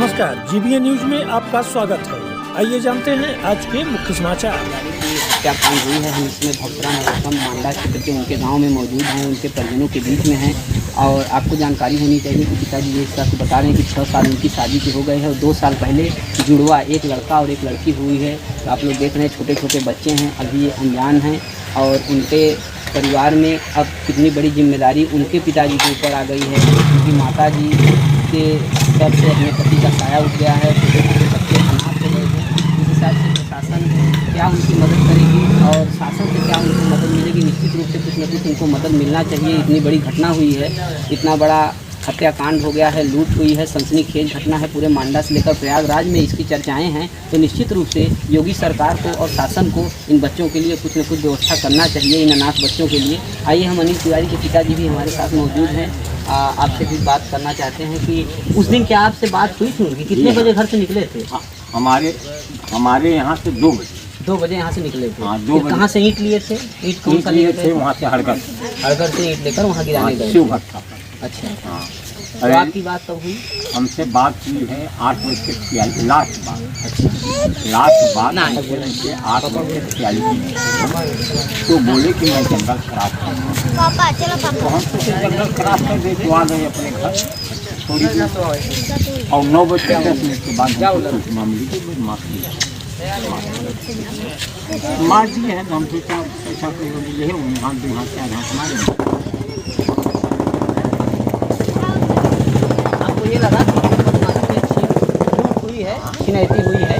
नमस्कार, GBA news में आपका स्वागत है। आइए जानते हैं आज के मुख्य समाचार। हत्याकांड हुई है, हम इसमें भक्तरा नरोत्तम मांडा क्षेत्र के उनके गांव में मौजूद हैं, उनके परिजनों के बीच में हैं। और आपको जानकारी होनी चाहिए कि पिताजी ये इस तरह से बता रहे हैं कि 6 साल उनकी शादी के हो गए हैं और 2 साल पहले जुड़वा एक लड़का और एक लड़की हुई है। तो आप लोग देख रहे हैं छोटे छोटे बच्चे हैं, अभी ये अनजान हैं और उनके परिवार में अब कितनी बड़ी जिम्मेदारी उनके पिताजी के ऊपर आ गई है। उनकी माता जी के सर से अपने पति का साया उठ गया है, छोटे छोटे बच्चे अनाथ हो गए हैं। इस हिसाब से प्रशासन क्या उनकी मदद करेगी और शासन से क्या उनको मदद मिलेगी, निश्चित रूप से कुछ न कुछ उनको मदद मिलना चाहिए। इतनी बड़ी घटना हुई है, इतना बड़ा हत्याकांड हो गया है, लूट हुई है, सनसनीखेज घटना है, पूरे मांडा से लेकर प्रयागराज में इसकी चर्चाएं हैं। तो निश्चित रूप से योगी सरकार को और शासन को इन बच्चों के लिए कुछ न कुछ व्यवस्था करना चाहिए, इन अनाथ बच्चों के लिए। आइए, हम अनिल तिवारी के पिताजी भी हमारे साथ मौजूद हैं, आपसे भी बात करना चाहते हैं कि उस दिन क्या आपसे बात हुई थी उनकी? कितने बजे घर से निकले थे? हमारे यहाँ से 2 बजे 2 बजे यहाँ से निकले थे। हाँ, 2 बजे। कहाँ से ईंट लिए थे? ईंट कौन सा लिए थे? वहाँ से हड़गढ़ से ईंट लेकर वहाँ गिराने गए। शिवघर था। अच्छा, हाँ, तो आपकी बात कब हुई? हमसे बात हुई है 8 बजे से 46 लास्ट बात। लास्ट बात हमसे 8 बजे से 46 तो बोले कि मैं जंगल खराब कर, तो हम सोचे जंगल खराब कर दे, तो आ गए अपने घर थोड़ी देर और 9 बज के 10 मिनट के बाद मामले की माफी मार दिए हैं। तो हम सोचा पैसा कोई मिले है, वहाँ दूहाँ से आधा मारे। ये लगा हुई है, छिनैती हुई है।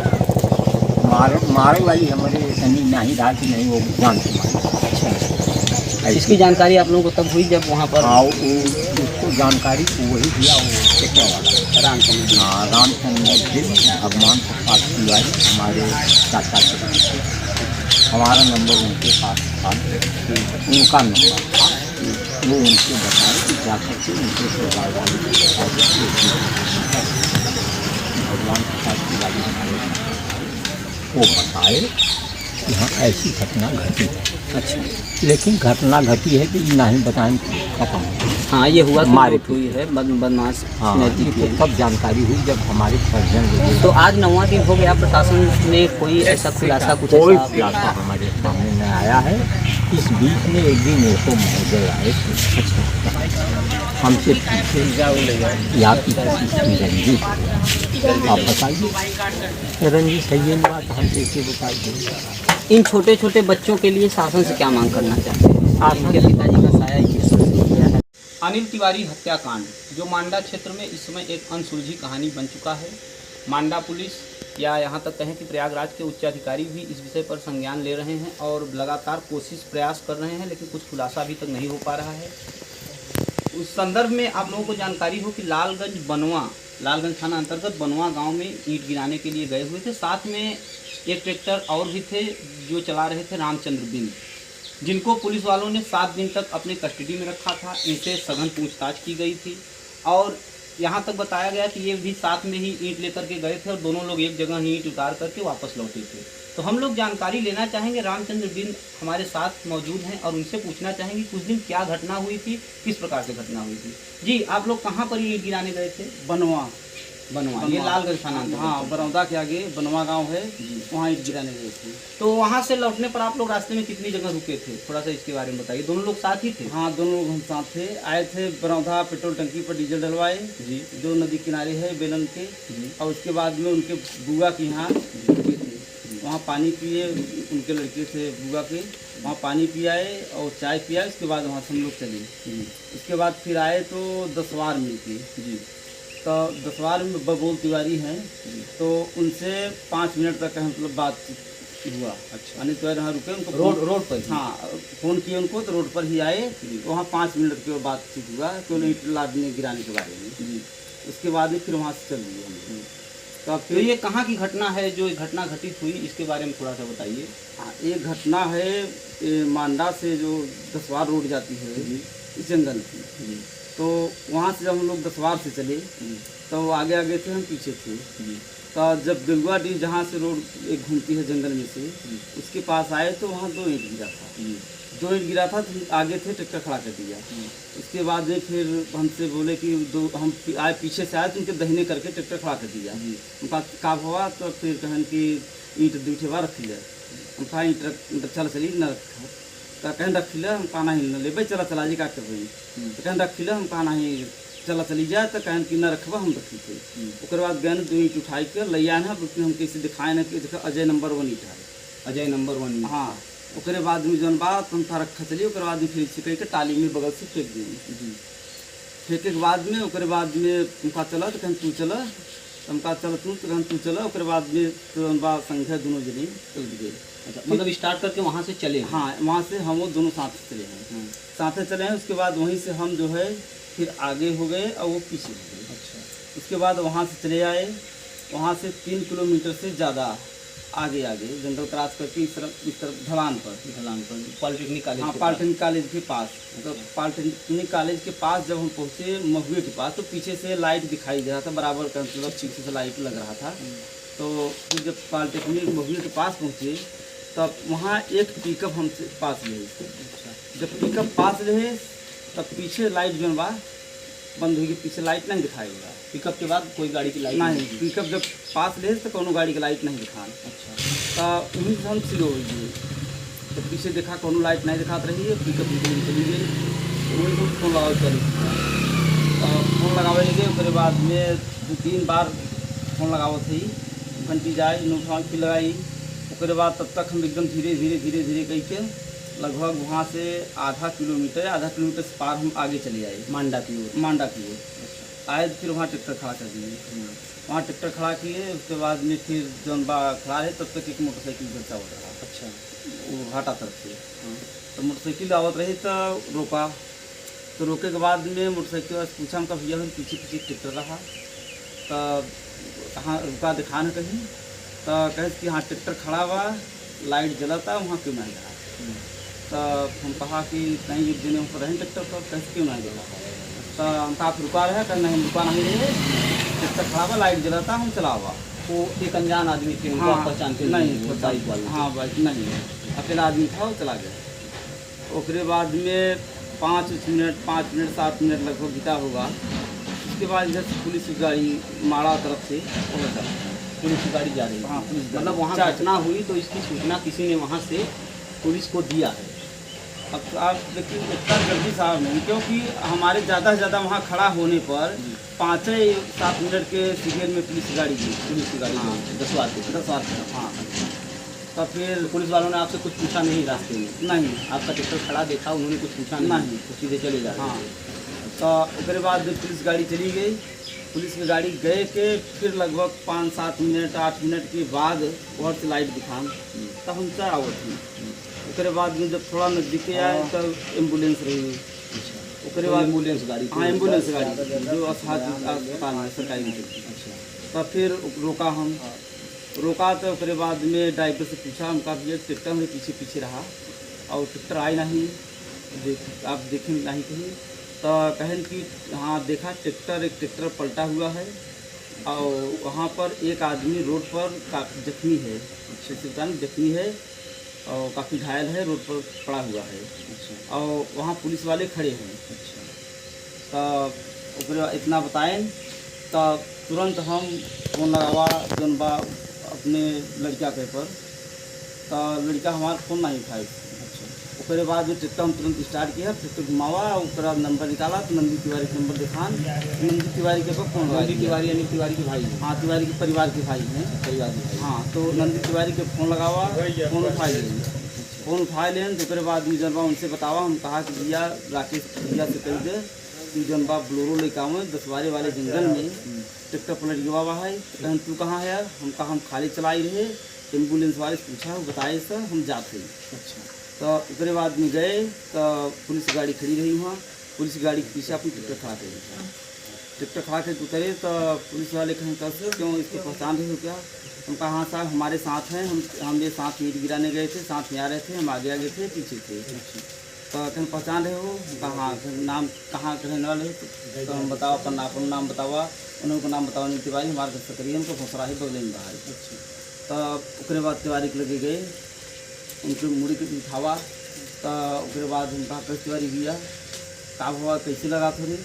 मारे वाली हमारे सनी नहीं रहा कि नहीं, वो जान से मारे। अच्छा, इसकी जानकारी आप लोगों को तब हुई जब वहाँ पर? हाँ, उसको जानकारी वही दिया, वो चेकिया वाला रामचंद्र। हाँ, रामचंद्र दिन भगवान के पास दिया हमारे चाचा के, हमारा नंबर उनके पास था, उनका नंबर था, वो उनसे बताए कि जा करके उनके परिवार वाले भगवान के साथ की गाड़ी हमारे वो बताए कि हाँ ऐसी घटना घटी है। अच्छा, लेकिन घटना घटी है कि नहीं बताएं खत्म। हाँ, ये हुआ मारे हुई है, बदमाश। हाँ, तो तब जानकारी हुई जब हमारे परिजन हुए। तो आज 9वां दिन हो गया, प्रशासन ने कोई ऐसा खुलासा कोई खुलासा हमारे सामने न आया है। इस बीच में एक दिन वो महोदय आए थे। अच्छा, हमसे पूछे या की रंजीत, आप बताइए रंजीत है ये बात, हम कैसे बताइए। इन छोटे छोटे बच्चों के लिए शासन से क्या मांग करना चाहते हैं? शासन के पिताजी का साया ही है। अनिल तिवारी हत्याकांड जो मांडा क्षेत्र में इस समय एक अनसुलझी कहानी बन चुका है। मांडा पुलिस या यहाँ तक कहें कि प्रयागराज के उच्च अधिकारी भी इस विषय पर संज्ञान ले रहे हैं और लगातार प्रयास कर रहे हैं, लेकिन कुछ खुलासा अभी तक नहीं हो पा रहा है। उस संदर्भ में आप लोगों को जानकारी हो कि लालगंज थाना अंतर्गत बनवा गांव में ईंट गिराने के लिए गए हुए थे। साथ में एक ट्रैक्टर और भी थे जो चला रहे थे रामचंद्र बिन, जिनको पुलिस वालों ने 7 दिन तक अपने कस्टडी में रखा था। इनसे सघन पूछताछ की गई थी और यहाँ तक बताया गया कि ये भी साथ में ही ईंट लेकर के गए थे और दोनों लोग एक जगह ही ईंट उतार करके वापस लौटे थे। तो हम लोग जानकारी लेना चाहेंगे, रामचंद्र बिन हमारे साथ मौजूद हैं और उनसे पूछना चाहेंगे कुछ दिन क्या घटना हुई थी, किस प्रकार से घटना हुई थी। जी, आप लोग कहाँ पर ईंट गिराने गए थे? बनवा, ये लालगंज थाना। हाँ, बरौदा के आगे बनवा गांव है, वहाँ ईंट गिराने गए थे। तो वहाँ से लौटने पर आप लोग रास्ते में कितनी जगह रुके थे, थोड़ा सा इसके बारे में बताइए। दोनों लोग साथ ही थे? हाँ, दोनों लोग हम साथ थे। आए थे बरौदा, पेट्रोल टंकी पर डीजल डलवाए जी, जो नदी किनारे है बेलन के जी। और उसके बाद में उनके बुआ के यहाँ रुके थे, वहाँ पानी पिए, उनके लड़के से बुआ के वहाँ पानी पियाए और चाय पिया। उसके बाद वहाँ से हम लोग चले। उसके बाद फिर आए तो दसवार मिल के जी, तो दसवार में बबूल तिवारी हैं, तो उनसे 5 मिनट तक मतलब बातचीत हुआ। अच्छा, अनिल तिवारी वहाँ रुके, उनको रोड पर? हाँ, फ़ोन किए उनको तो रोड पर ही आए, तो वहाँ 5 मिनट की बातचीत हुआ कि उन्हें ईंट लादने गिराने के बारे में जी। उसके बाद में फिर वहाँ से चल दिए हम। तो ये कहाँ की घटना है जो घटना घटित हुई, इसके बारे में थोड़ा सा बताइए। ये घटना है मांडा से जो दसवार रोड जाती है इस जंगल की, तो वहाँ से जब हम लोग दसवार से चले तो आगे आगे थे, हम पीछे थे। तो जब बेगुआ डी जहाँ से रोड एक घूमती है जंगल में से, उसके पास आए तो वहाँ 2 ईंट गिरा था। 2 ईंट गिरा था तो आगे थे, ट्रैक्टर खड़ा कर दिया। उसके बाद में फिर हमसे बोले कि हम आए पीछे से आए तो उनके दहीने करके ट्रैक्टर खड़ा कर दिया। उनका काब हुआ तो फिर कहन कि ईंट दूठे बार रख लिया। हम कहा ईंट चल चली न रखा तो कहन रख लिया। हम कहा नहीं ले भाई चला चला जी का कर रही तो कहन रख लिया। हम कहा नहीं चला चली जाए तो कहन कि न रखबा हम रखी थे। उसके बाद गन 2 ईंट उठाई के ले आए हैं। उसमें हम कैसे दिखाए ना कि देखो अजय नंबर 1 ईंट है, अजय नंबर 1। हाँ। उसके बाद में जौन बात हम था रखा चलिए। उसके बाद में फिर छिपे के टाली में बगल से फेंक दिए। फेंके के बाद में उसके बाद में उनका चला तो कहन तू चला, हमका चल तू तो कहन तू चला। उसके बाद में तो बात संख्या दोनों जने चल गए। अच्छा, मतलब स्टार्ट करके वहाँ से चले? हाँ, वहाँ से हम वो दोनों साथ चले हैं, साथ चले हैं। उसके बाद वहीं से हम जो है फिर आगे हो गए और वो पीछे हो गए। अच्छा। उसके बाद वहाँ से चले आए। वहाँ से 3 किलोमीटर से ज़्यादा आगे जंगल क्रॉस करके इस तरफ ढलान पर पॉलिटेक्निक कॉलेज? हाँ, पॉलिटेक्निक कॉलेज के पास। तो पॉलिटेक्निक कॉलेज के पास जब हम पहुँचे महुए के पास तो पीछे से लाइट दिखाई दे रहा था बराबर का, मतलब पीछे से लाइट लग रहा था। तो फिर जब पॉलिटेक्निक महुए के पास पहुँचे तब वहाँ एक पिकअप हमसे पास ले। जब पिकअप पास रहे तब पीछे लाइट जो बा बंद होगी, पीछे लाइट नहीं दिखाएगा। पिकअप के बाद कोई गाड़ी की लाइट नहीं, पिकअप जब पास ले तो कोनो गाड़ी की लाइट नहीं दिखा। अच्छा। तो वहीं से हम स्लो हो गए। तो पीछे देखा कोनो लाइट नहीं दिखात रही है, पिकअप चली गई। वही को फोन लगाओ चली, फोन लगावे लगे। उसके बाद में 2-3 बार फोन लगावत थी, घंटी जाए नोट फिर लगाई। उसके बाद तब तक हम एकदम धीरे धीरे कह के लगभग वहाँ से आधा किलोमीटर से पार हम आगे चले आए मांडा की ओर। आए फिर वहाँ ट्रैक्टर खड़ा कर दिए। वहाँ ट्रैक्टर खड़ा किए। उसके बाद में फिर जौन बा खड़ा है तब तक एक मोटरसाइकिल चलता होता रहा। अच्छा। वो घाटा तरफ से। तो मोटरसाइकिल आवत रही तो रोका। तो रोके के बाद में मोटरसाइकिल वाले पूछा हमका भैया हम पीछे ट्रैक्टर रहा तो हाँ रुका दिखा न कहीं। तो कहे कि हाँ ट्रैक्टर खड़ा हुआ लाइट जलाता वहाँ क्यों नहीं रहा। तो हम कहा कि नहीं एक दिन ऊपर रहें ट्रैक्टर पर, कैसे क्यों नहीं जला। तो हम कहा रुका रहे, कहना हम रुका नहीं रहे, ट्रैक्टर खड़ा हुआ लाइट जलाता हम चला हुआ। वो एक अनजान आदमी थे, उनको आप पहचानते नहीं? बाइक वाले? हाँ बाइक नहीं, अकेला आदमी था वो चला गया। उसके बाद में 5 मिनट 7 मिनट लगभग बीता होगा। उसके बाद इधर से पुलिस की गाड़ी माड़ा तरफ से पुलिस की गाड़ी जा रही है? हाँ, पुलिस मतलब वहाँ घटना हुई तो इसकी सूचना किसी ने वहाँ से पुलिस को दिया है? अब तो आप देखिए इतना जल्दी साहब नहीं, क्योंकि हमारे ज़्यादा से ज़्यादा वहाँ खड़ा होने पर 5-7 मिनट के सीरियल में पुलिस की गाड़ी गई। पुलिस की गाड़ी हाँ, 10 बार। हाँ। तो फिर पुलिस वालों ने आपसे कुछ पूछा नहीं रास्ते में? नहीं, आपका ट्रैक्टर खड़ा देखा, उन्होंने कुछ पूछा नहीं? तो सीधे चले जा रहे? हाँ। तो उसके बाद पुलिस गाड़ी चली गई। पुलिस की गाड़ी गए के फिर लगभग 5-7 मिनट 8 मिनट के बाद और से लाइट दिखान तब हम चाह आवत थी। उसके बाद में जब थोड़ा नज़दीक आए तब एम्बुलेंस रही। उसके बाद एम्बुलेंस गाड़ी? हाँ, एम्बुलेंस गाड़ी जो अस्पताल है सरकारी में। अच्छा। तब फिर रोका तो उसके बाद में ड्राइवर से पूछा हमका भैया ट्रैक्टर में पीछे रहा और ट्रैक्टर आए नहीं, आप देखें नहीं कहीं। तो कहें कि हाँ देखा एक ट्रैक्टर पलटा हुआ है और वहाँ पर एक आदमी रोड पर काफ़ी जख्मी है, जख्मी है और काफ़ी घायल है, रोड पर पड़ा हुआ है। अच्छा। और वहाँ पुलिस वाले खड़े हैं। अच्छा। तो इतना बताएं तो तुरंत हम फोन लगावा जौन बा अपने लड़का के पर, तो लड़का हमारा फ़ोन नहीं उठाए। उसके बाद में ट्रैक्टर हम तुरंत स्टार्ट किया, ट्रैक्टर घुमावा, उसका नंबर निकाला तो नंदी तिवारी के नंबर दिखान। नंदी तिवारी के पर फोन नंदी तिवारी यानी तिवारी के भाई? हाँ, तिवारी के परिवार के भाई हैं। परिवार के भाई? हाँ। तो नंदी तिवारी के फ़ोन लगावा, फ़ोन उठाए लें। तो उसके बाद में जनबा उनसे बतावा, हम कहा कि भैया राकेश भैया से कह दे कि जनबा ब्लोरो लेकर आऊँ 10 बारे वाले जंगल में ट्रैक्टर पलट गया हुआ है। तो तू कहाँ है यार? हम कहा हम खाली चलाई रहे, एम्बुलेंस वाले से पूछा, वो बताए सर हम जाते। अच्छा। तो उसके बाद में गए तो पुलिस की गाड़ी खड़ी रही वहाँ। पुलिस की गाड़ी के पीछे अपनी ट्रैक्टर खड़ा कर ट्रैक्टर खड़ा कर उतरे तो पुलिस वाले कहें कैसे क्यों इसकी पहचान रहे हो क्या? हम कहा हाँ साहब हमारे साथ हैं, हम ये साथ ईंट गिराने गए थे, साथ में आ रहे थे, हम आगे थे पीछे थे। तो कहीं पहचान रहे हो? कहाँ नाम कहाँ के रहने वाले हो? तो हम बताओ अपना नाम बतावा। उन्होंने नाम बताओ नहीं तिवारी, हमारे घर से करिए, उनको घोसरा ही बगले में बाहर। तो उसके बाद तिवारी के लगे गए, उनके मुड़ी के उठावा, तो उसके बाद हम कहा कैसे तिवारी भैया का हुआ कैसे लगा थोड़ी,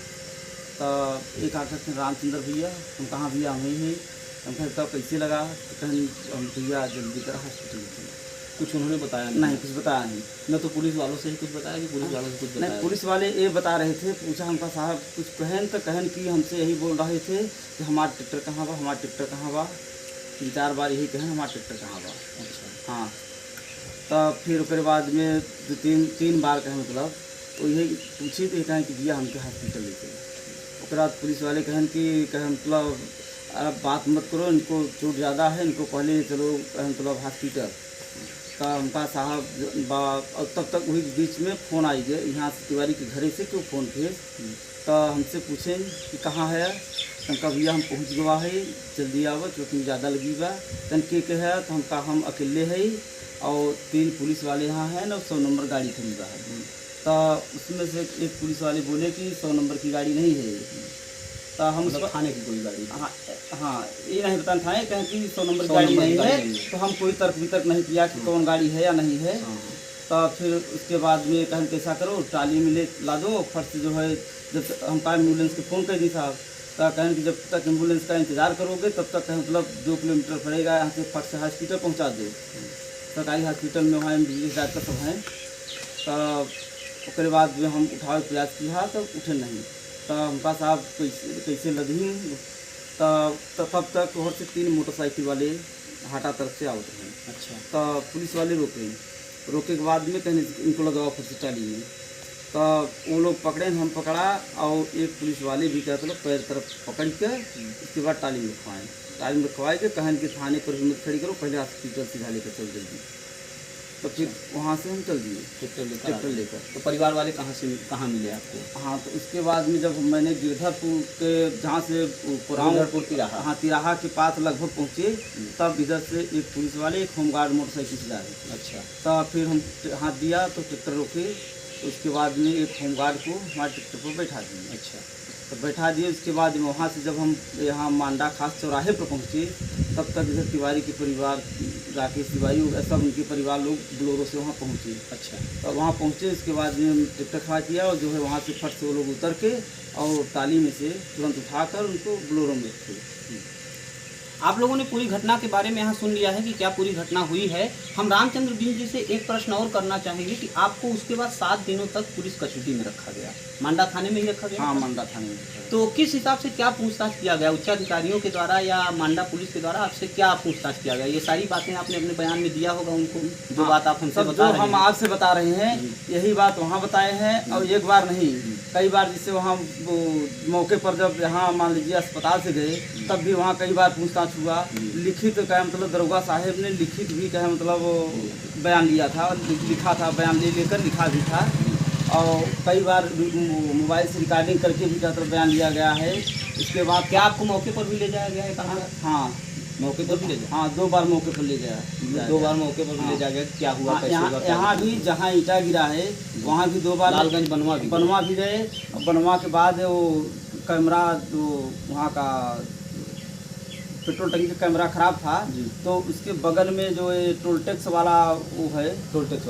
तो एक आकर थे रामचंद्र भैया, हम कहाँ भैया हम ही हैं, हम कहे तब कैसे लगा, तो कहीं हम भैया जल्दी कर हॉस्पिटल में। कुछ उन्होंने बताया नहीं, कुछ बताया नहीं। न तो पुलिस वालों से ही कुछ बताया कि पुलिस वालों से कुछ बताया? नहीं, पुलिस वाले ये बता रहे थे, पूछा हमका साहब कुछ कहन तो कहन कि हमसे यही बोल रहे थे कि हमारा ट्रैक्टर कहाँ बा, हमारा ट्रैक्टर कहाँ बा, 3-4 बार यही कहन हमारा ट्रैक्टर कहाँ बा। अच्छा। हाँ, तब फिर उसके बाद में 2-3 बार कहे मतलब वो यही पूछी तो कहें कि भैया हमके हॉस्पिटल लेते। उसके बाद पुलिस वाले कहन कि कहे मतलब अब बात मत करो, इनको चोट ज़्यादा है, इनको पहले चलो मतलब हॉस्पिटल। तो हमका साहब और तब तक वही बीच में फ़ोन आई गए यहाँ से तिवारी के घरे से क्यों फ़ोन थे, तो हमसे पूछें कि कहाँ है, हमका भैया हम पहुँच गवा है, जल्दी आओ क्योंकि ज़्यादा लगी बा। तन के है तो हमका हम अकेले है और 3 पुलिस वाले यहाँ हैं ना, 100 नंबर गाड़ी खरीदा है। तो उसमें से एक पुलिस वाले बोले कि 100 नंबर की गाड़ी नहीं है, तो हम मतलब थाने की कोई गाड़ी? हाँ, ये नहीं बताना था कहें कि 100 नंबर की गाड़ी नहीं है, तो हम कोई तर्क वितर्क नहीं किया कि कौन गाड़ी है या नहीं है। तो फिर उसके बाद में कहें कैसा करो, ट्राली में ला दो, फर्स्ट जो है जब हम का एम्बुलेंस के फ़ोन कर दी साहब, तो कहें कि जब तक एम्बुलेंस का इंतज़ार करोगे तब तक मतलब 2 किलोमीटर पड़ेगा यहाँ से, फर्स्ट से हॉस्पिटल पहुँचा दो। सरकारी हॉस्पिटल में वहाँ MBBS डॉक्टर सब हैं। तो उसके बाद में हम उठावे प्रयास किया तो उठे नहीं, तो हमका साहब कैसे लदी, तो तब तक वहाँ से 3 मोटरसाइकिल वाले हाटा तरफ से आउट हैं। अच्छा। तो पुलिस वाले रोके के बाद में कहीं इनको लगाओ फिर से टाली में, तो वो लोग पकड़े, हम पकड़ा और एक पुलिस वाले भी कहते लोग पैर तरफ पकड़ के उसके बाद टाली में रखवाएँ। टाली में रखवाए के कहन के थाने पर हिम्मत खड़ी करो, पहले हॉस्पिटल सीधा लेकर चल जल्दी। तो फिर वहाँ से हम चल दिए ट्रैक्टर लेकर। तो परिवार वाले कहाँ मिले आपको? हाँ, तो उसके बाद में जब मैंने गिरधरपुर के जहाँ से गिरधरपुर तिराहा, हाँ तिराहा के पास लगभग पहुँचे, तब इधर से एक पुलिस वाले एक होमगार्ड मोटरसाइकिल से जा रहे थे। अच्छा। तब फिर हम हाथ दिया तो ट्रैक्टर रोके, उसके बाद में एक होमगार्ड को हमारे ट्रैक्टर पर बैठा दिए। अच्छा। तो बैठा दिए, उसके बाद वहाँ से जब हम यहाँ मांडा खास चौराहे पर पहुँचे, तब तक इधर तिवारी के परिवार, राकेश तिवारी सब उनके परिवार लोग बोलेरो से वहाँ पहुँचे। अच्छा। तो वहाँ पहुँचे, उसके बाद में ट्रैक्टर खड़ा किया और जो है वहाँ से फट से वो लोग उतर के और टाली में से तुरंत उठाकर उनको बोलेरो में रखे। आप लोगों ने पूरी घटना के बारे में यहाँ सुन लिया है कि क्या पूरी घटना हुई है। हम रामचंद्र बिंद जी से एक प्रश्न और करना चाहेंगे कि आपको उसके बाद 7 दिनों तक पुलिस कस्टडी में रखा गया, मांडा थाने में ही रखा गया? हाँ, मांडा थाने में। तो किस हिसाब से क्या पूछताछ किया गया उच्चाधिकारियों के द्वारा या मांडा पुलिस के द्वारा? आपसे क्या पूछताछ किया गया? ये सारी बातें आपने अपने बयान में दिया होगा उनको, जो बात आप हमसे बता रहे हैं। हम आपसे बता रहे हैं यही बात वहाँ बताए हैं, और एक बार नहीं कई बार, जिससे वहाँ मौके पर जब यहाँ मान लीजिए अस्पताल से गए तब भी वहाँ कई बार पूछताछ हुआ। लिखित का मतलब दरोगा साहब ने लिखित भी कहे मतलब बयान लिया था, लिखा था, बयान लेकर लिखा भी था, और कई बार मोबाइल से रिकॉर्डिंग करके भी बयान लिया गया है। इसके बाद क्या आपको मौके पर भी ले जाया गया है? कहाँ? हाँ, मौके पर भी ले जाया? हाँ, 2 बार मौके पर ले गया, 2 बार मौके पर भी ले जाया गया। क्या हुआ? यहाँ भी जहाँ ईटा गिरा है वहाँ भी 2 बार, लालगंज बनवा भी गए। बनवा के बाद वो कैमरा जो वहाँ का पेट्रोल टंकी का कैमरा खराब था, तो उसके बगल में जो ये टोल टैक्स वाला वो है, टोल टैक्स,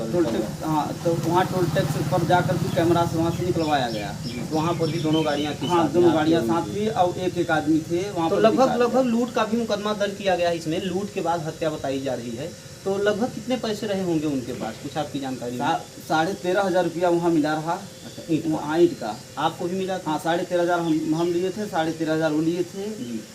हाँ, तो वहाँ टोल टैक्स पर जाकर भी कैमरा से वहाँ से निकलवाया गया। वहाँ पर भी दोनों गाड़ियाँ थी? हाँ, दोनों गाड़ियाँ साथ थी और एक आदमी थे वहाँ। तो लगभग लूट का भी मुकदमा दर्ज किया गया है इसमें। लूट के बाद हत्या बताई जा रही है, तो लगभग कितने पैसे रहे होंगे उनके पास, कुछ आपकी जानकारी? 13,500 रुपया वहाँ मिला रहा। अच्छा, ईंट का आपको भी मिला था? हाँ, 13,500 हम लिए थे, 13,500 वो लिए थे,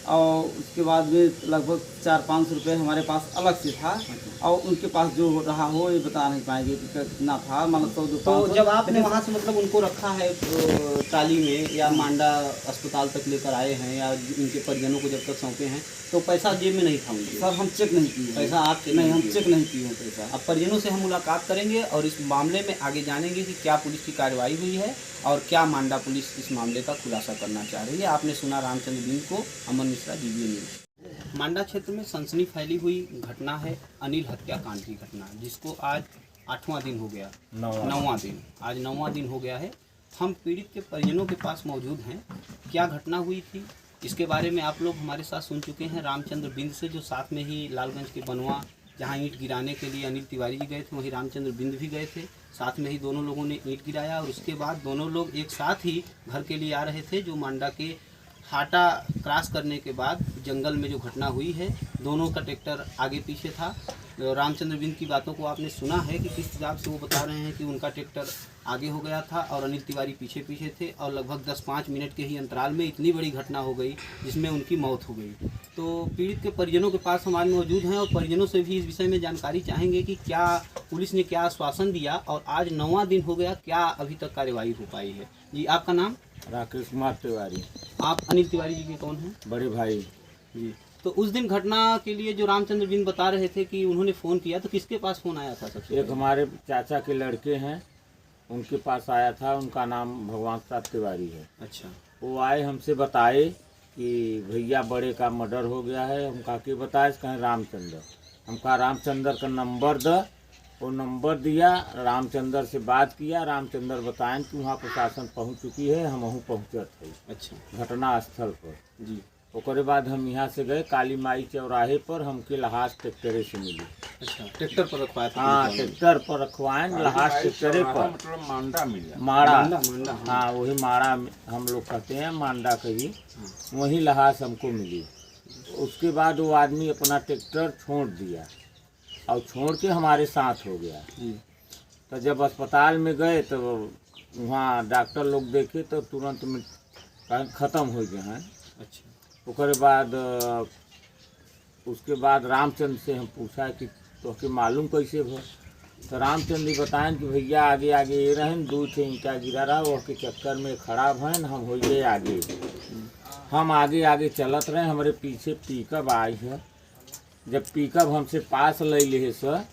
और उसके बाद में लगभग 400-500 रुपये हमारे पास अलग से था, और उनके पास जो रहा हो ये बता नहीं पाएंगे कि कितना था, मतलब 100। तो जब आपने वहाँ से मतलब उनको रखा है ट्राली में या मांडा अस्पताल तक लेकर आए हैं या इनके परिजनों को जब तक सौंपे हैं, तो पैसा जेब में नहीं था उनके? सर, हम चेक नहीं किए पैसा। आप नहीं, हम चेक नहीं किए हैं पैसा। अब परिजनों से हम मुलाकात करेंगे और इस मामले में आगे जानेंगे कि क्या पुलिस की कार्रवाई हुई है और क्या मांडा पुलिस इस मामले का खुलासा करना चाह रही है। आपने सुना रामचंद्र बिंद को, अमन मिश्रा, DBA न्यूज़। मांडा क्षेत्र में सनसनी फैली हुई घटना है अनिल हत्याकांड की घटना, जिसको आज 8वां दिन हो गया, 9वां दिन, आज 9वां दिन हो गया है। हम पीड़ित के परिजनों के पास मौजूद हैं। क्या घटना हुई थी इसके बारे में आप लोग हमारे साथ सुन चुके हैं रामचंद्र बिंद से, जो साथ में ही लालगंज के बनवा जहां ईंट गिराने के लिए अनिल तिवारी जी गए थे, वहीं रामचंद्र बिंद भी गए थे। साथ में ही दोनों लोगों ने ईंट गिराया और उसके बाद दोनों लोग एक साथ ही घर के लिए आ रहे थे। जो मांडा के हाटा क्रॉस करने के बाद जंगल में जो घटना हुई है, दोनों का ट्रैक्टर आगे पीछे था। रामचंद्र बिंद की बातों को आपने सुना है कि किस हिसाब से वो बता रहे हैं कि उनका ट्रैक्टर आगे हो गया था और अनिल तिवारी पीछे पीछे थे और लगभग 10-5 मिनट के ही अंतराल में इतनी बड़ी घटना हो गई जिसमें उनकी मौत हो गई। तो पीड़ित के परिजनों के पास हम आज मौजूद हैं और परिजनों से भी इस विषय में जानकारी चाहेंगे कि क्या पुलिस ने क्या आश्वासन दिया और आज 9वां दिन हो गया, क्या अभी तक कार्रवाई हो पाई है। जी, आपका नाम? राकेश कुमार तिवारी। आप अनिल तिवारी जी के कौन हैं? बड़े भाई। जी, तो उस दिन घटना के लिए जो रामचंद्र बिंद बता रहे थे कि उन्होंने फ़ोन किया, तो किसके पास फ़ोन आया था सबसे? एक हमारे चाचा के लड़के हैं, उनके पास आया था। उनका नाम भगवान साहब तिवारी है। अच्छा। वो आए, हमसे बताए कि भैया बड़े का मर्डर हो गया है। हम कहा कि बताए, कहें रामचंद्र। हम कहा रामचंद्र का नंबर द। वो नंबर दिया, रामचंद्र से बात किया। रामचंद्र बताएं कि वहाँ प्रशासन पहुँच चुकी है, हम वहीं पहुँचत है। अच्छा। घटना स्थल पर। जी। ओकरे बाद हम यहाँ से गए काली माई चौराहे पर, हमके लहास ट्रैक्टरे से मिली। अच्छा, ट्रैक्टर पर रखवाया था? हाँ, ट्रैक्टर पर रखवाएं, लहास ट्रैक्टरे पर। मतलब मांडा मिला। माड़ा। मांडा। हाँ, वही माड़ा हम लोग कहते हैं, मांडा कही। वही लहास हमको मिली। उसके बाद वो आदमी अपना ट्रैक्टर छोड़ दिया और छोड़ के हमारे साथ हो गया। तो जब अस्पताल में गए तो वहाँ डॉक्टर लोग देखे तो तुरंत में ख़त्म हो गए हैं। अच्छा। उसके बाद रामचंद्र से हम पूछा कि तो के मालूम कैसे हो। तो रामचंद्र जी बताएं कि भैया आगे आगे ये रहें, 2 ठे ईंटा गिरा रहा, वो के चक्कर में खराब हैं, हम हो गए आगे। हम आगे आगे चलत रहे, हमारे पीछे पिकअप आई है। जब पिकअप हमसे पास ले ले सर,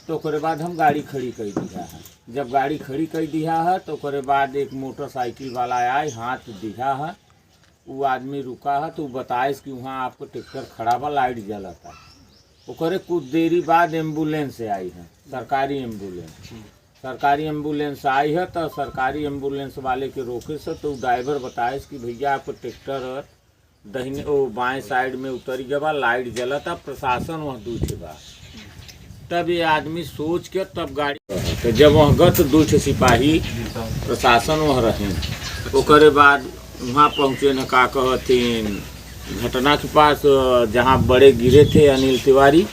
तो उसके बाद हम गाड़ी खड़ी कर दिया है। जब गाड़ी खड़ी कर दिया है तो उसके बाद एक मोटरसाइकिल वाला आए, हाथ दिया है। वो आदमी रुका है तो बताए कि वहाँ आपको ट्रैक्टर खड़ा बा, लाइट जलता। ओकरे कुछ देरी बाद एम्बुलेंस आई है, सरकारी एम्बुलेंस। सरकारी एम्बुलेंस आई है तो सरकारी एम्बुलेंस वाले के रोके से तो ड्राइवर बताए कि भैया आपको ट्रैक्टर दहिने ओ बाएं साइड में उतर गया, लाइट जलता, प्रशासन वहाँ दूसरे बा। तब ये आदमी सोच के तब गाड़ी, तो जब वहाँ गए तो 2 ठे सिपाही प्रशासन वहाँ रहे। ओकरे बाद वहाँ पहुँचे न का कहथिन घटना के पास जहाँ बड़े गिरे थे अनिल तिवारी,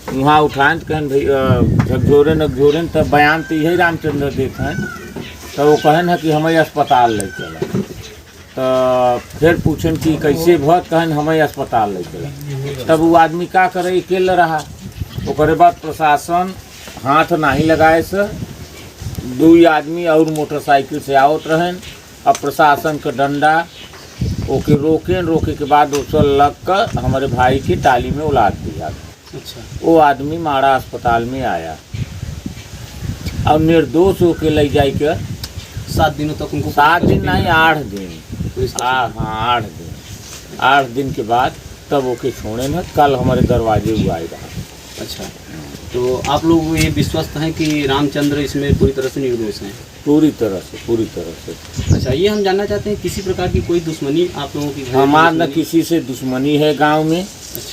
वहाँ उठाएं तो कहन भैया झकझोरे तब बयान तो यही रामचंद्र देते हैं। तो वो कहन है कि हमें अस्पताल ले चला। तो फिर पूछन कि कैसे भत, कहन हमें अस्पताल ले चला। तब वो आदमी का करे, अकेले रहा। ओकरे बाद प्रशासन हाथ नहीं लगाए से 2 आदमी और मोटरसाइकिल से आवत रहें। अब प्रशासन का डंडा ओके रोके के बाद उसको लग कर हमारे भाई की टाली में उलाद दिया। अच्छा। वो आदमी माड़ा अस्पताल में आया और निर्दोष होके ले जाए के 7 दिनों तक उनको 7 दिन नहीं 8 दिन। हाँ, 8 दिन। 8 दिन के बाद तब ओके छोड़े न, कल हमारे दरवाजे हुआ रहा। अच्छा, तो आप लोग ये विश्वस्त हैं कि रामचंद्र इसमें पूरी तरह से निर्दोष हैं? पूरी तरह से। अच्छा, ये हम जानना चाहते हैं किसी प्रकार की कोई दुश्मनी आप लोगों की? हमार न किसी से दुश्मनी है गांव में,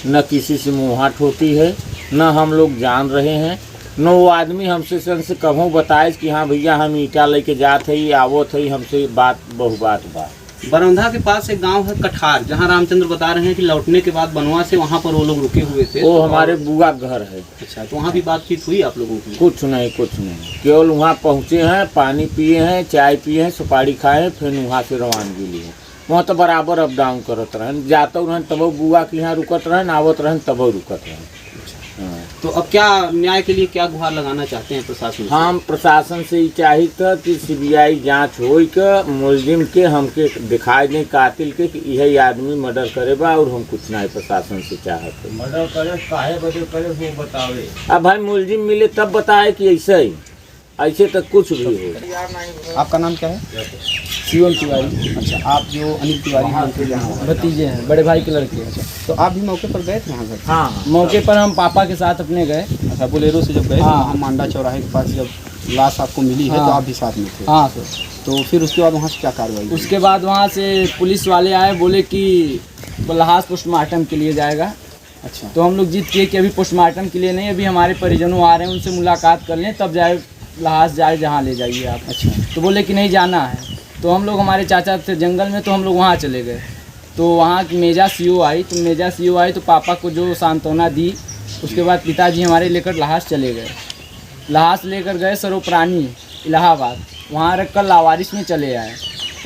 न किसी से मुँहाट होती है, न हम लोग जान रहे हैं। न वो आदमी हमसे कहूँ बताए कि हाँ भैया हम ईटा लेके जाते ही आवत है, हमसे बात बहुबात बात। बरौंधा के पास एक गांव है कठार, जहां रामचंद्र बता रहे हैं कि लौटने के बाद बनवा से वहां पर वो लोग रुके हुए थे। वो हमारे बुआ घर है। अच्छा, तो वहां भी बातचीत हुई आप लोगों की? कुछ नहीं, केवल वहाँ पहुँचे हैं, पानी पिए हैं, चाय पिए हैं, सुपारी खाए हैं, फिर वहाँ से रवानगी ली है। वहाँ तो बराबर अप डाउन करत रहें, जाते रहें तब बुआ के यहाँ रुकत रहें, आवत रहें तब रुकत रहें। तो अब क्या न्याय के लिए क्या गुहार लगाना चाहते हैं प्रशासन से? हम प्रशासन से ही चाहिए था कि CBI जांच हो के मुलजिम के हमके दिखाई दें, कातिल के, कि यही आदमी मर्डर करे बा, और हम कुछ नहीं प्रशासन से चाहते। मर्डर करे काहे बदे करे वो बतावे। अब भाई मुलजिम मिले तब बताए कि ऐसे तक कुछ भी हो। आपका नाम क्या है? शिवम तिवारी। अच्छा, आप जो अनिल तिवारी हैं उनके यहाँ भतीजे हैं, बड़े भाई के लड़के। अच्छा, तो आप भी मौके पर गए थे वहाँ घर? हाँ, मौके पर हम पापा के साथ अपने गए। अच्छा, बोलेरो से जब गए हाँ। वहाँ मांडा चौराहे के पास जब लाश आपको मिली है, हाँ। तो आप भी साथ में थे? हाँ सर। तो फिर उसके बाद वहाँ से क्या कार्रवाई हुई? उसके बाद वहाँ से पुलिस वाले आए, बोले कि लाश पोस्टमार्टम के लिए जाएगा। अच्छा, तो हम लोग जिद किए कि अभी पोस्टमार्टम के लिए नहीं, अभी हमारे परिजनों आ रहे हैं, उनसे मुलाकात कर लें तब जाए लाश जाए जहाँ ले जाइए आप। अच्छा, तो बोले कि नहीं जाना है। तो हम लोग, हमारे चाचा थे जंगल में, तो हम लोग वहाँ चले गए। तो वहाँ की मेजा सीओ आई, तो पापा को जो सांत्वना दी, उसके बाद पिताजी हमारे लेकर लाश चले गए। लाश लेकर गए सरोपरानी इलाहाबाद, वहाँ रख कर लावारिस में चले आए।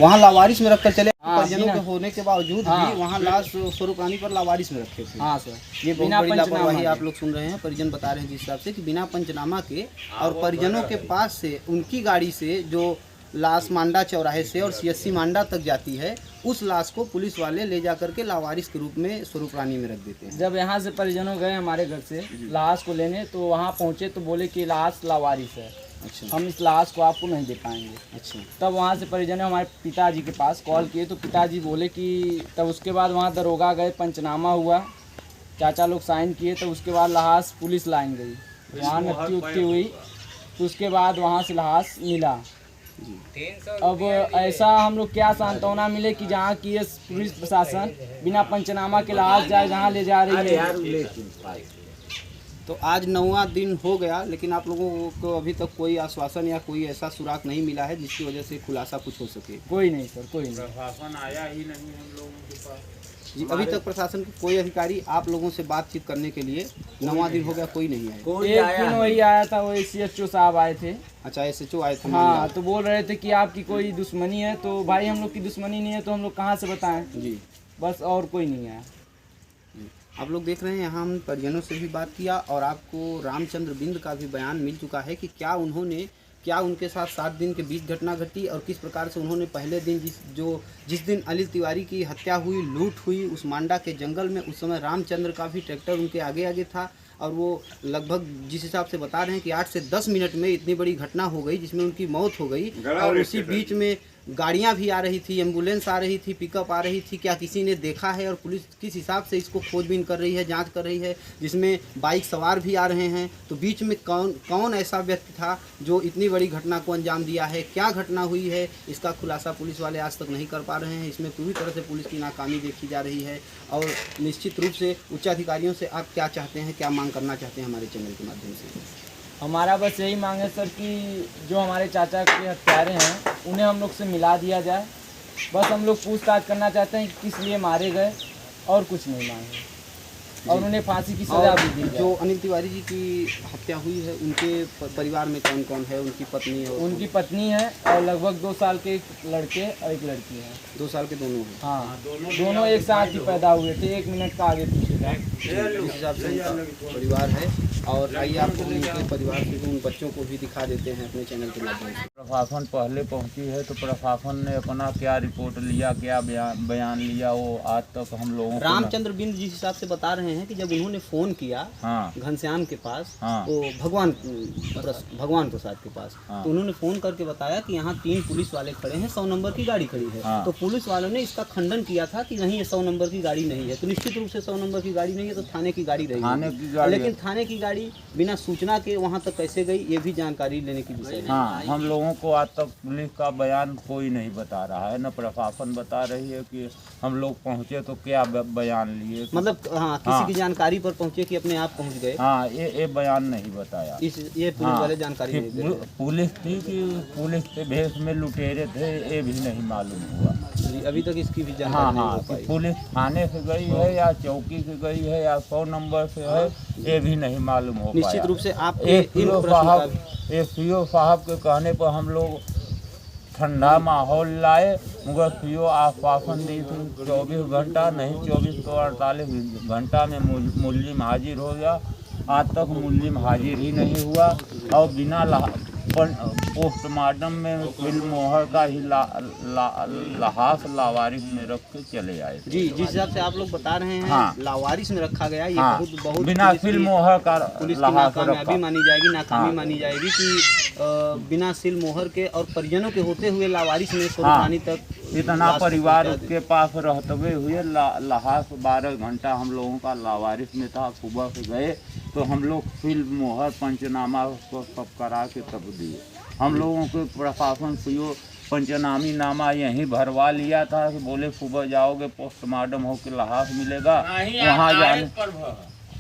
वहाँ लावारिस में रखकर चले, हाँ, परिजनों के होने के बावजूद हाँ, भी वहाँ लाश स्वरूपरानी पर लावारिस में रखे थे। हाँ सर, ये बहुत बिना बड़ी लापरवाही पंचनामा आप लोग सुन रहे हैं। परिजन बता रहे हैं जिस हिसाब से कि बिना पंचनामा के और परिजनों के पास से उनकी गाड़ी से जो लाश मांडा चौराहे से और CSC मांडा तक जाती है, उस लाश को पुलिस वाले ले जा करके लावारिस के रूप में स्वरूपरानी में रख देते हैं। जब यहाँ से परिजनों गए हमारे घर से लाश को लेने, तो वहाँ पहुँचे तो बोले कि लाश लावारिस है, अच्छा, हम इस लाश को आपको नहीं दे पाएंगे। अच्छा, तब वहाँ से परिजन ने हमारे पिताजी के पास कॉल किए, तो पिताजी बोले कि तब उसके बाद वहाँ दरोगा गए, पंचनामा हुआ, चाचा लोग साइन किए, तो उसके बाद लाश पुलिस लाइन गई, वहाँ नत्ती उत्ती हुई, तो उसके बाद वहाँ से लाश मिला। अब ऐसा हम लोग क्या सांत्वना मिले कि जहाँ की ये पुलिस प्रशासन बिना पंचनामा के लाश जाए जहाँ ले जा रही है। तो आज 9वां दिन हो गया, लेकिन आप लोगों को अभी तक कोई आश्वासन या कोई ऐसा सुराग नहीं मिला है जिसकी वजह से खुलासा कुछ हो सके। कोई नहीं सर, कोई नहीं। प्रशासन आया ही नहीं हम लोगों के पास। जी, अभी तक प्रशासन के कोई अधिकारी आप लोगों से बातचीत करने के लिए 9वां दिन हो गया, कोई नहीं आया। एक दिन वही आया था, वही CHO साहब आए थे। अच्छा, SHO आए थे। हाँ, तो बोल रहे थे कि आपकी कोई दुश्मनी है, तो भाई हम लोग की दुश्मनी नहीं है, तो हम लोग कहाँ से बताएं। जी, बस, और कोई नहीं आया। आप लोग देख रहे हैं, यहाँ हम परिजनों से भी बात किया और आपको रामचंद्र बिंद का भी बयान मिल चुका है कि क्या उनके साथ 7 दिन के बीच घटना घटी और किस प्रकार से उन्होंने पहले दिन जिस दिन अनिल तिवारी की हत्या हुई, लूट हुई उस मांडा के जंगल में, उस समय रामचंद्र का भी ट्रैक्टर उनके आगे आगे था और वो लगभग जिस हिसाब से बता रहे हैं कि 8 से 10 मिनट में इतनी बड़ी घटना हो गई जिसमें उनकी मौत हो गई। और उसी बीच में गाड़ियां भी आ रही थी, एम्बुलेंस आ रही थी, पिकअप आ रही थी। क्या किसी ने देखा है? और पुलिस किस हिसाब से इसको खोजबीन कर रही है, जांच कर रही है, जिसमें बाइक सवार भी आ रहे हैं। तो बीच में कौन ऐसा व्यक्ति था जो इतनी बड़ी घटना को अंजाम दिया है? क्या घटना हुई है, इसका खुलासा पुलिस वाले आज तक नहीं कर पा रहे हैं। इसमें पूरी तरह से पुलिस की नाकामी देखी जा रही है। और निश्चित रूप से उच्च अधिकारियों से आप क्या चाहते हैं, क्या मांग करना चाहते हैं हमारे चैनल के माध्यम से? हमारा बस यही मांग है सर कि जो हमारे चाचा के हत्यारे हैं उन्हें हम लोग से मिला दिया जाए। बस हम लोग पूछताछ करना चाहते हैं कि किस लिए मारे गए, और कुछ नहीं मांगे, और उन्हें फांसी की सजा भी दी जाए। जो अनिल तिवारी जी की हत्या हुई है, उनके परिवार में कौन कौन है? उनकी पत्नी और उनकी पत्नी है और लगभग 2 साल के एक लड़के और एक लड़की है। 2 साल के दोनों हैं। हाँ, दोनों एक साथ ही पैदा हुए थे, 1 मिनट का आगे पीछे था। इस हिसाब से उनका परिवार है। और आइए आपको उनके परिवार के उन बच्चों को भी दिखा देते हैं अपने चैनल के माध्यम से। प्रशासन पहले पहुंची है तो प्रशासन ने अपना क्या रिपोर्ट लिया, क्या बयान लिया, वो आज तक हम लोगों को रामचंद्र बिंद जिस हिसाब से बता रहे हैं कि जब उन्होंने फ़ोन किया हाँ घनश्याम के पास, हाँ। तो भगवान प्रसाद के पास, हाँ। तो उन्होंने फ़ोन करके बताया कि यहाँ 3 पुलिस वाले खड़े हैं, 100 नंबर की गाड़ी खड़ी है। हाँ। तो पुलिस वालों ने इसका खंडन किया था कि नहीं, ये 100 नंबर की गाड़ी नहीं है। तो निश्चित रूप से 100 नंबर की गाड़ी नहीं है तो थाने की गाड़ी रही थाने होगी। की गाड़ी लेकिन थाने की गाड़ी बिना सूचना के वहाँ तक कैसे गई, ये भी जानकारी लेने की विषय है। हाँ, हम लोगों को आज तक पुलिस का बयान कोई नहीं बता रहा है, न प्रशासन बता रही है कि हम लोग पहुँचे तो क्या बयान लिए। मतलब हाँ, किसी की जानकारी पर पहुँचे कि अपने आप पहुँच गए, हाँ, ये बयान नहीं बताया। ये पुलिस वाले जानकारी नहीं दे रहे। पुलिस थी कि पुलिस के भेष में लुटेरे थे, ये भी नहीं मालूम हुआ। जी, अभी तक इसकी भी हाँ जानकारी नहीं हाँ, हो कि पाई। पुलिस थाने से गई है या चौकी से गई है या 100 नंबर से है, ये भी नहीं मालूम हो पाया। निश्चित रूप से आप सीओ साहब के कहने पर हम लोग ठंडा माहौल लाए, मगर सीओ आश्वासन दी थी 24 घंटा नहीं, 24 तो 48 घंटा में मुल्जिम हाजिर हो गया। आज तक मुल्जिम हाजिर ही नहीं हुआ और बिना पोस्टमार्टम में फिल्म मोहर का ही लाश लावारिस में रख के चले आए। जी, जिस हिसाब से आप लोग बता रहे हैं, हाँ। लावारिस में रखा गया, ये हाँ, बहुत बिना फिल्म मोहर का पुलिस की लाश नाकामयाबी रखा। मानी जाएगी, नाकामी हाँ। मानी जाएगी कि बिना सिल मोहर के और परिजनों के होते हुए लावारिस में स्वरूपरानी तक इतना लाश को परिवार पहुंचा उसके पास रहते हुए लाश 12 घंटा हम लोगों का लावारिस में था। सुबह से गए तो हम लोग फिल्म मोहर पंचनामा को सब करा के तब दिए। हम लोगों के प्रशासन सीओ पंचनामी नामा यहीं भरवा लिया था कि बोले सुबह जाओगे पोस्टमार्टम हो के लाश मिलेगा।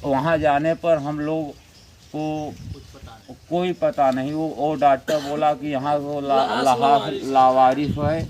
वहाँ जाने पर हम लोग को कोई पता नहीं। वो डॉक्टर बोला कि यहाँ वो लावारिस है,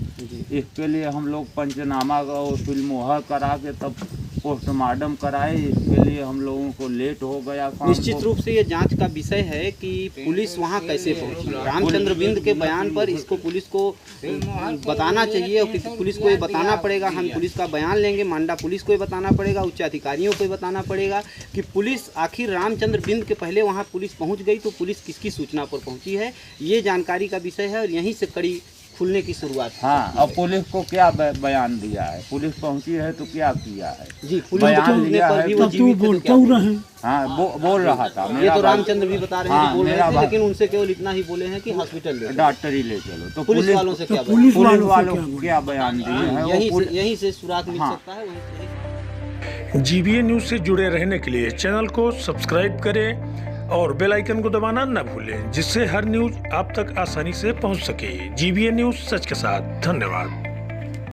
इसके लिए हम लोग पंचनामा और फिल्मोहर करा के तब पोस्टमार्टम कराए। इसके लिए हम लोगों को लेट हो गया। निश्चित रूप से ये जांच का विषय है कि पुलिस वहां कैसे पहुंची। रामचंद्र बिंद के बयान पर इसको पुलिस को बताना चाहिए और पुलिस को ये बताना पड़ेगा। हम पुलिस का बयान लेंगे, मांडा पुलिस को ये बताना पड़ेगा, उच्च अधिकारियों को ये बताना पड़ेगा कि पुलिस आखिर रामचंद्र बिंद के पहले वहां पुलिस पहुंच गई तो पुलिस किसकी सूचना पर पहुंची है, ये जानकारी का विषय है और यहीं से कड़ी खुलने की शुरुआत है। हाँ, अब पुलिस को क्या बयान दिया है, पुलिस पहुंची है तो क्या किया है जी, पुलिस बयान लिया है। वो जीवित थे तो क्या बोले? हाँ, बोल रहा था। ये तो रामचंद्र भी बता रहे हैं कि बोल रहे थे, लेकिन उनसे केवल इतना ही बोले हैं कि हॉस्पिटल ले डॉक्टर ही ले चलो। तो पुलिस वालों से क्या पुलिस वालों को क्या बयान दिए हैं, यहीं से सुराग मिल सकता है। जीबीए न्यूज से जुड़े रहने के लिए चैनल को सब्सक्राइब करें और बेल आइकन को दबाना न भूलें, जिससे हर न्यूज आप तक आसानी से पहुंच सके। जीबीए न्यूज, सच के साथ। धन्यवाद।